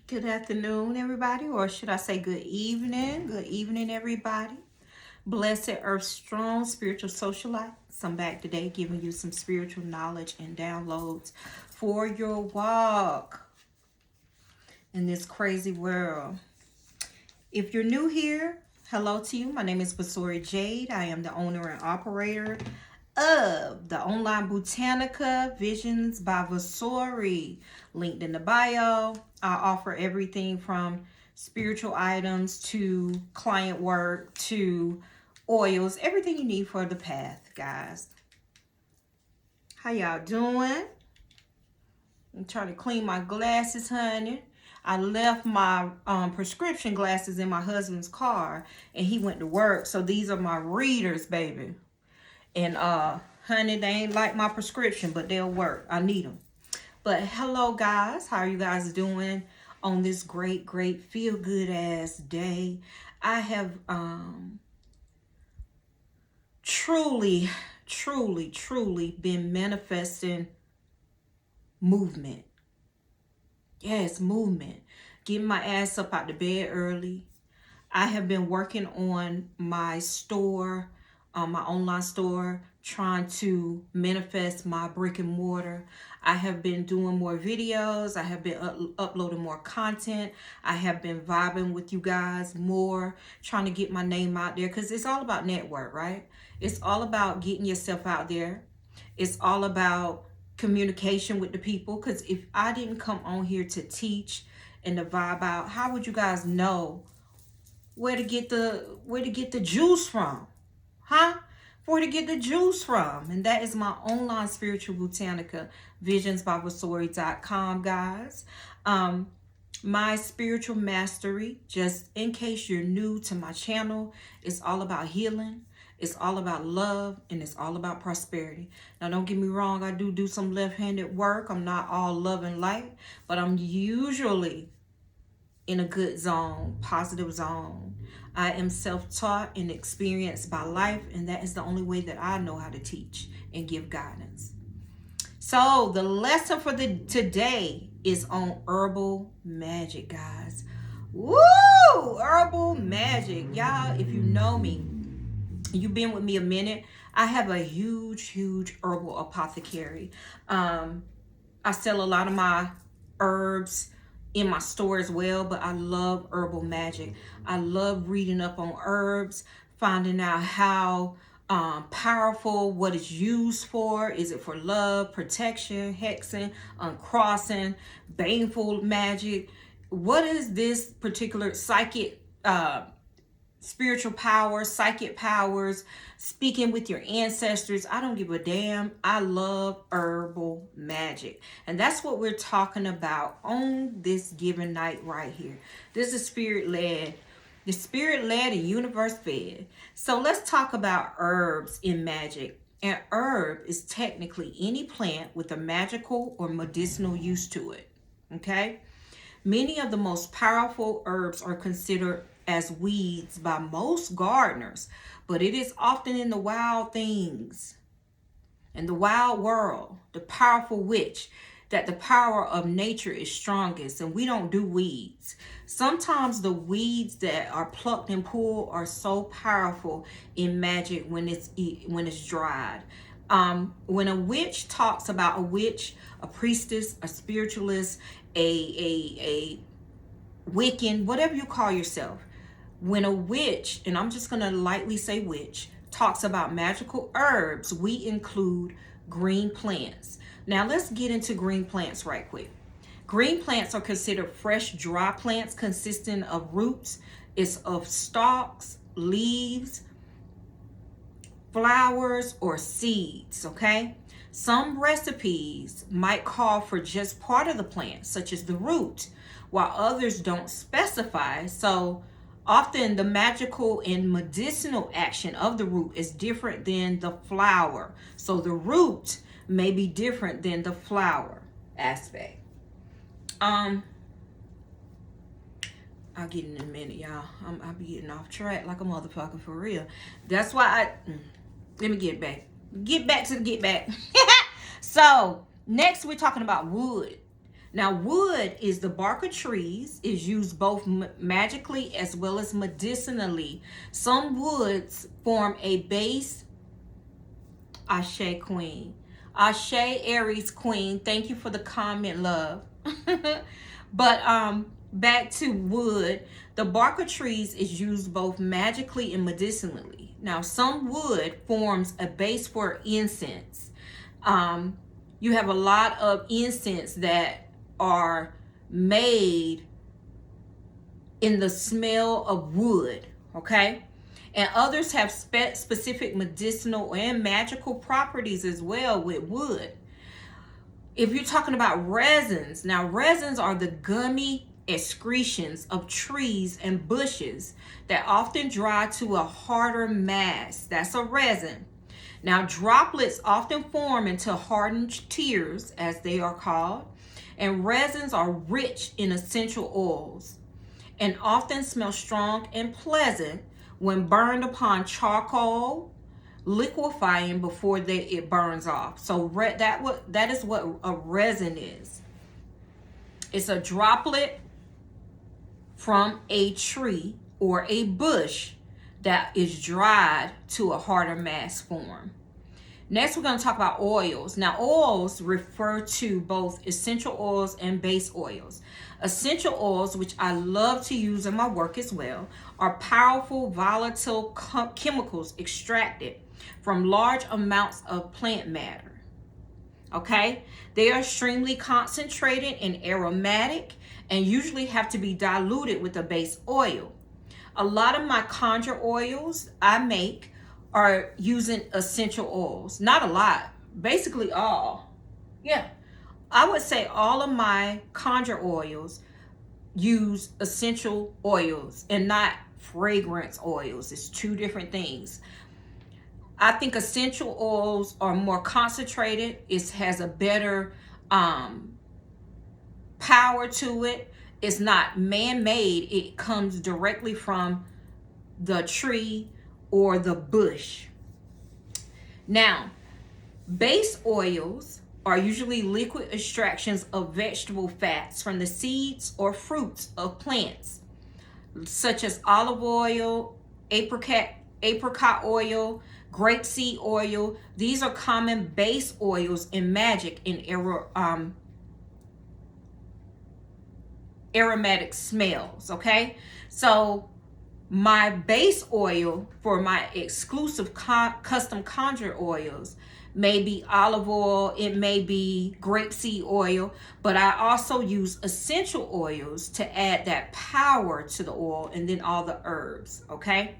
Good afternoon, everybody, or should I say good evening? Good evening, everybody. Blessed Earth Strong Spiritual Socialite. I'm back today giving you some spiritual knowledge and downloads for your walk in this crazy world. If you're new here, hello to you. My name is Basori Jade. I am the owner and operator of the online Botanica Visions by Vasori, linked in the bio. I offer everything from spiritual items to client work to oils, everything you need for the path, guys. How y'all doing? I'm trying to clean my glasses, honey. I left my prescription glasses in my husband's car and he went to work. So these are my readers, baby. And honey, they ain't like my prescription, but they'll work. I need them. But hello, guys. How are you guys doing on this great feel good ass day? I have truly been manifesting movement. Yes, movement. Getting my ass up out the bed early. I have been working on my store, my online store, trying to manifest my brick and mortar. I have been doing more videos. I have been uploading more content. I have been vibing with you guys more, trying to get my name out there, because it's all about network, right? It's all about getting yourself out there. It's all about communication with the people, because if I didn't come on here to teach and to vibe out, how would you guys know where to get the juice from? Huh? Where to get the juice from? And that is my online spiritual botanica, visionsbybasori.com, guys. My spiritual mastery, just in case you're new to my channel, it's all about healing. It's all about love, and it's all about prosperity. Now, don't get me wrong. I do some left-handed work. I'm not all love and light, but I'm usually in a good zone, positive zone. I am self-taught and experienced by life, and that is the only way that I know how to teach and give guidance. So the lesson for today is on herbal magic, guys. Woo! Herbal magic. Y'all, if you know me, you've been with me a minute, I have a huge herbal apothecary. I sell a lot of my herbs in my store as well, but I love herbal magic. I love reading up on herbs, finding out how powerful, what it's used for. Is it for love, protection, hexing, uncrossing, baneful magic? What is this particular psychic spiritual powers, psychic powers, speaking with your ancestors? I don't give a damn. I love herbal magic. And that's what we're talking about on this given night right here. This is spirit-led. The spirit-led and universe-fed. So let's talk about herbs in magic. An herb is technically any plant with a magical or medicinal use to it. Okay? Many of the most powerful herbs are considered as weeds by most gardeners, but it is often in the wild things, in the wild world, the powerful witch, that the power of nature is strongest, and we don't do weeds. Sometimes the weeds that are plucked and pulled are so powerful in magic when it's dried. When a witch talks about a witch, a priestess, a spiritualist, a Wiccan, whatever you call yourself, when a witch, and I'm just going to lightly say witch, talks about magical herbs, we include green plants. Now let's get into green plants right quick. Green plants are considered fresh, dry plants consisting of roots, it's of stalks, leaves, flowers, or seeds, okay? Some recipes might call for just part of the plant, such as the root, while others don't specify. So often the magical and medicinal action of the root is different than the flower. So the root may be different than the flower aspect. I'll get in a minute, y'all. I'll be getting off track like a motherfucker for real. That's why let me get back. Get back. So next we're talking about wood. Now, wood is the bark of trees, is used both magically as well as medicinally. Some woods form a base. Ashe Queen. Ashe Aries Queen. Thank you for the comment, love. But back to wood. The bark of trees is used both magically and medicinally. Now, some wood forms a base for incense. You have a lot of incense that are made in the smell of wood, okay? And others have specific medicinal and magical properties as well with wood. If you're talking about resins, now resins are the gummy excretions of trees and bushes that often dry to a harder mass. That's a resin. Now, droplets often form into hardened tears, as they are called, and resins are rich in essential oils and often smell strong and pleasant when burned upon charcoal, liquefying before it burns off. So that is what a resin is. It's a droplet from a tree or a bush that is dried to a harder mass form. Next, we're going to talk about oils. Now, oils refer to both essential oils and base oils. Essential oils, which I love to use in my work as well, are powerful volatile chemicals extracted from large amounts of plant matter. Okay? They are extremely concentrated and aromatic and usually have to be diluted with a base oil. A lot of my conjure oils I make are using essential oils. Not a lot, basically all. Yeah, I would say all of my conjure oils use essential oils and not fragrance oils. It's two different things. I think essential oils are more concentrated. It has a better power to it. It's not man-made. It comes directly from the tree or the bush. Now, base oils are usually liquid extractions of vegetable fats from the seeds or fruits of plants, such as olive oil, apricot oil, grapeseed oil. These are common base oils in Magick and aromatic smells, okay? So my base oil for my exclusive custom conjure oils may be olive oil, it may be grapeseed oil, but I also use essential oils to add that power to the oil, and then all the herbs, okay?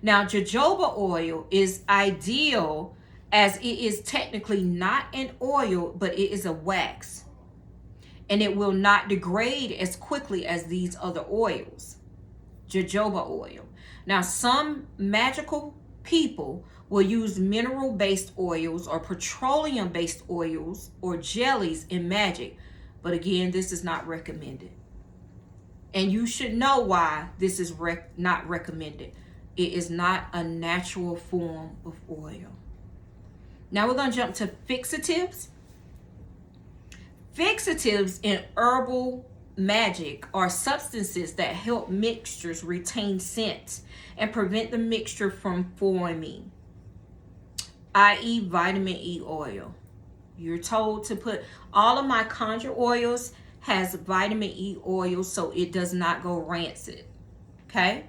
Now, jojoba oil is ideal as it is technically not an oil, but it is a wax, and it will not degrade as quickly as these other oils. Jojoba oil. Now, some magical people will use mineral-based oils or petroleum-based oils or jellies in Magick, but again, this is not recommended. And you should know why this is not recommended. It is not a natural form of oil. Now we're going to jump to fixatives. Fixatives in herbal magic are substances that help mixtures retain scent and prevent the mixture from forming, i.e. vitamin E oil. You're told to put all of my conjure oils has vitamin E oil so it does not go rancid. Okay?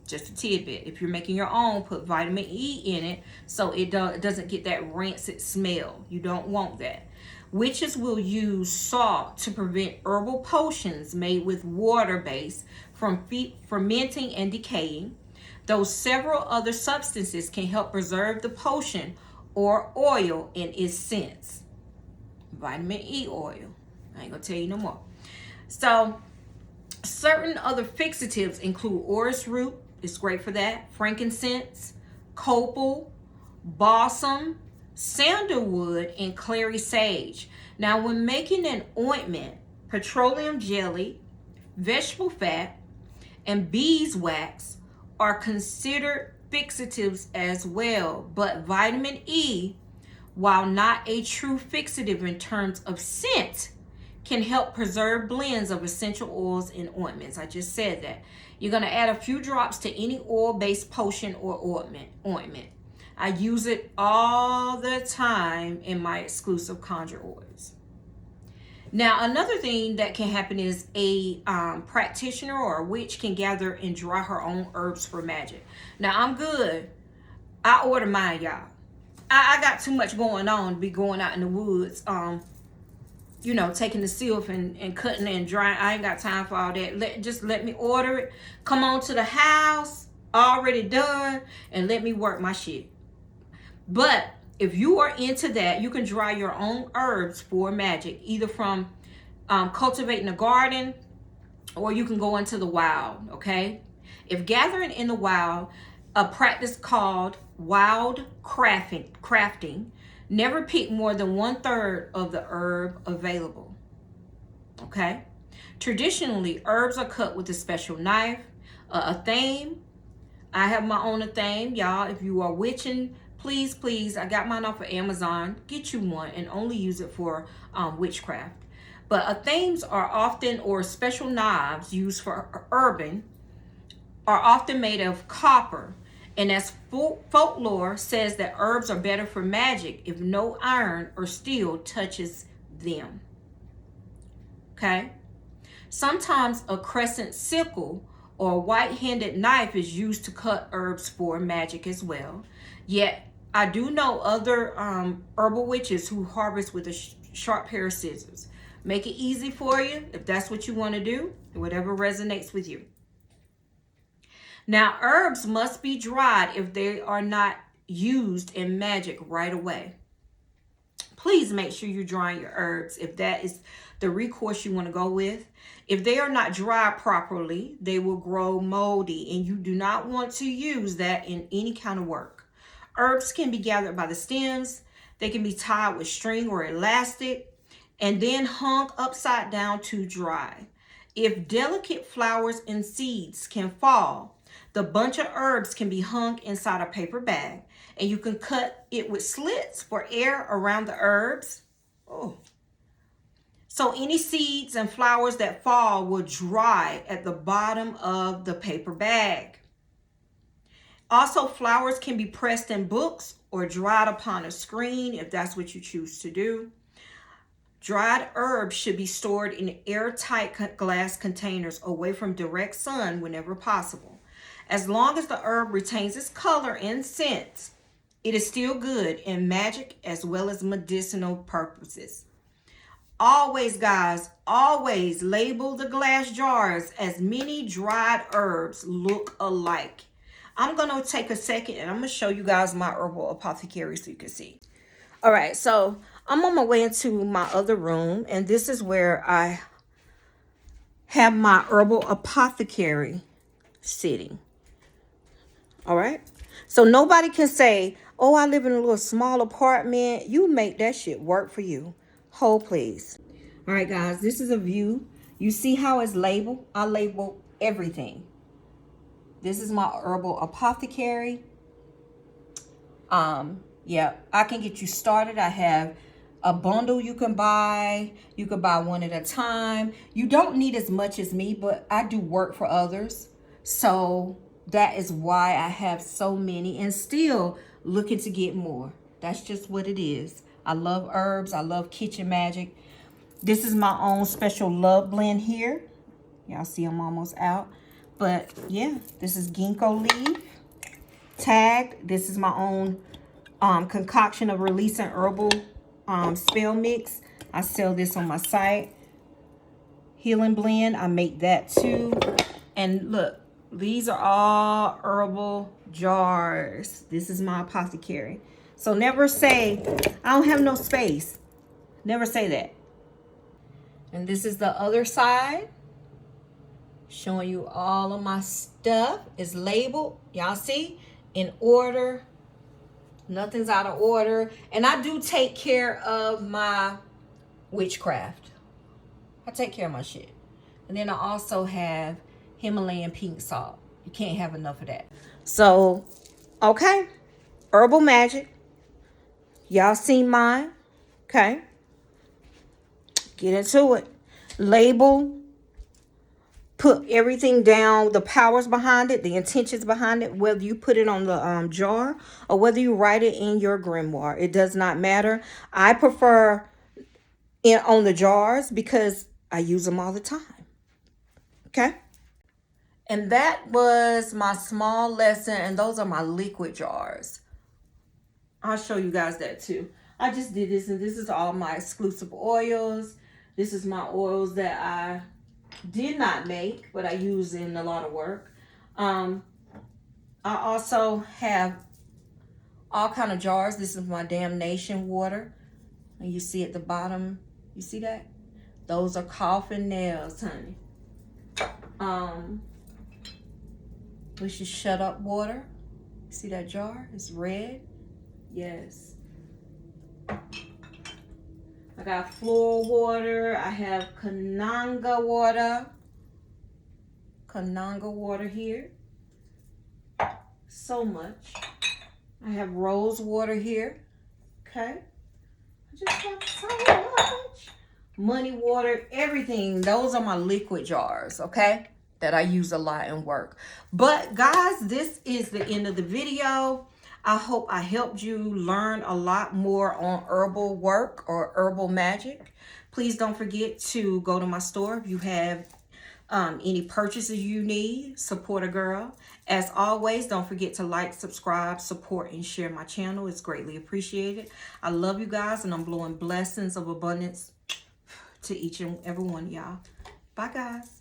Just a tidbit. If you're making your own, put vitamin E in it so it doesn't get that rancid smell. You don't want that. Witches will use salt to prevent herbal potions made with water base from fermenting and decaying, though several other substances can help preserve the potion or oil in its scents. Vitamin E oil. I ain't gonna tell you no more. So, certain other fixatives include orris root, it's great for that, frankincense, copal, balsam, sandalwood, and clary sage. Now, when making an ointment, petroleum jelly, vegetable fat, and beeswax are considered fixatives as well, but vitamin E while not a true fixative in terms of scent, can help preserve blends of essential oils and ointments. I just said that. You're going to add a few drops to any oil-based potion or ointment. I use it all the time in my exclusive conjure oils. Now, another thing that can happen is a practitioner or a witch can gather and dry her own herbs for magic. Now, I'm good. I order mine, y'all. I got too much going on to be going out in the woods, you know, taking the sylph and cutting and drying. I ain't got time for all that. Just let me order it. Come on to the house, already done, and let me work my shit. But if you are into that, you can dry your own herbs for magic, either from cultivating a garden, or you can go into the wild, okay? If gathering in the wild, a practice called wild crafting, never pick more than 1/3 of the herb available, okay? Traditionally, herbs are cut with a special knife, a thame. I have my own thame, y'all. If you are witching, please, I got mine off of Amazon. Get you one and only use it for witchcraft. But thames are often, or special knives used for herbing, are often made of copper. And as folklore says that herbs are better for magic if no iron or steel touches them. Okay? Sometimes a crescent sickle or a white-handed knife is used to cut herbs for magic as well. Yet, I do know other herbal witches who harvest with a sharp pair of scissors. Make it easy for you if that's what you want to do, whatever resonates with you. Now, herbs must be dried if they are not used in magic right away. Please make sure you're drying your herbs if that is the recourse you want to go with. If they are not dried properly, they will grow moldy, and you do not want to use that in any kind of work. Herbs can be gathered by the stems. They can be tied with string or elastic and then hung upside down to dry. If delicate flowers and seeds can fall, the bunch of herbs can be hung inside a paper bag, and you can cut it with slits for air around the herbs. Oh. So any seeds and flowers that fall will dry at the bottom of the paper bag. Also, flowers can be pressed in books or dried upon a screen if that's what you choose to do. Dried herbs should be stored in airtight glass containers away from direct sun whenever possible. As long as the herb retains its color and scent, it is still good in magic as well as medicinal purposes. Always, guys, always label the glass jars as many dried herbs look alike. I'm going to take a second and I'm going to show you guys my herbal apothecary so you can see. All right, so I'm on my way into my other room, and this is where I have my herbal apothecary sitting. All right, so nobody can say, oh, I live in a little small apartment. You make that shit work for you. Hold, please. All right, guys, this is a view. You see how it's labeled? I label everything. This is my herbal apothecary. Yeah, I can get you started. I have a bundle you can buy. You can buy one at a time. You don't need as much as me, but I do work for others. So that is why I have so many and still looking to get more. That's just what it is. I love herbs. I love kitchen magic. This is my own special love blend here. Y'all see I'm almost out. But yeah, this is ginkgo leaf tagged. This is my own concoction of releasing herbal spell mix. I sell this on my site. Healing blend, I make that too. And look, these are all herbal jars. This is my apothecary. So never say, I don't have no space. Never say that. And this is the other side. Showing you all of my stuff is labeled. Y'all see? In order. Nothing's out of order. And I do take care of my witchcraft. I take care of my shit. And then I also have Himalayan pink salt. You can't have enough of that. So, okay. Herbal magic. Y'all seen mine? Okay. Get into it. Label. Put everything down, the powers behind it, the intentions behind it, whether you put it on the jar or whether you write it in your grimoire. It does not matter. I prefer on the jars because I use them all the time. Okay. And that was my small lesson. And those are my liquid jars. I'll show you guys that too. I just did this, and this is all my exclusive oils. This is my oils that I did not make, but I use in a lot of work. I also have all kind of jars. This is my damnation water. And you see at the bottom, you see that? Those are coffin nails, honey. This is shut up water. See that jar? It's red. Yes. I got floral water. I have Kananga water. Kananga water here. So much. I have rose water here. Okay. I just have so much. Money water, everything. Those are my liquid jars, okay? That I use a lot in work. But guys, this is the end of the video. I hope I helped you learn a lot more on herbal work or herbal magic. Please don't forget to go to my store if you have any purchases you need. Support a girl. As always, don't forget to like, subscribe, support, and share my channel. It's greatly appreciated. I love you guys, and I'm blowing blessings of abundance to each and every one of y'all. Bye, guys.